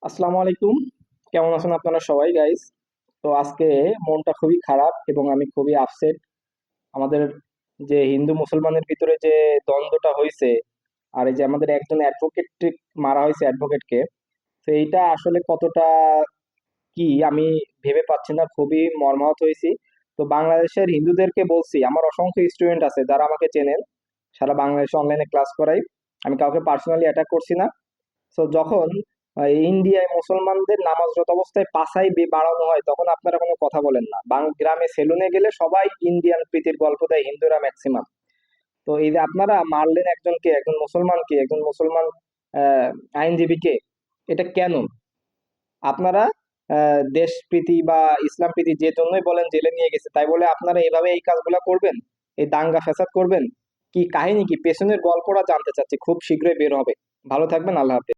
আসসালামু আলাইকুম। কেমন আছেন আপনারা সবাই গাইস? তো আজকে মনটা খুবই খারাপ এবং আমি খুবই আপসেট। আমাদের যে হিন্দু মুসলমানের ভিতরে যে দ্বন্দ্বটা হয়েছে, আর এই যে আমাদের একজন অ্যাডভোকেট মারা হয়েছে অ্যাডভোকেটকে, তো এইটা আসলে কতটা কি আমি ভেবে পাচ্ছি না, খুবই মর্মাহত হয়েছি। তো বাংলাদেশের হিন্দুদেরকে বলছি, আমার অসংখ্য স্টুডেন্ট আছে যারা আমাকে চেনেন, সারা বাংলাদেশে অনলাইনে ক্লাস করাই, আমি কাউকে পার্সোনালি অ্যাটাক করছি না। তো যখন ইন্ডিয়ায় মুসলমানদের নামাজরত অবস্থায় পাছায় বাড়ানো হয়, তখন আপনারা কোনো কথা বলেন না। গ্রামে সেলুনে গেলে সবাই ইন্ডিয়ান প্রীতির গল্প দেয়, হিন্দুরা ম্যাক্সিমাম। তো এই যে আপনারা মারলেন একজনকে, একজন মুসলমানকে, একজন মুসলমান আহ আইনজীবীকে, এটা কেন? আপনারা দেশ প্রীতি বা ইসলাম প্রীতি যে জন্যই বলেন জেলে নিয়ে গেছে, তাই বলে আপনারা এভাবে এই কাজগুলা করবেন? এই দাঙ্গা ফ্যাসাদ করবেন? কি কাহিনী, কি পেছনের গল্পটা জানতে চাচ্ছি, খুব শীঘ্রই বের হবে। ভালো থাকবেন, আল্লাহ হাফেজ।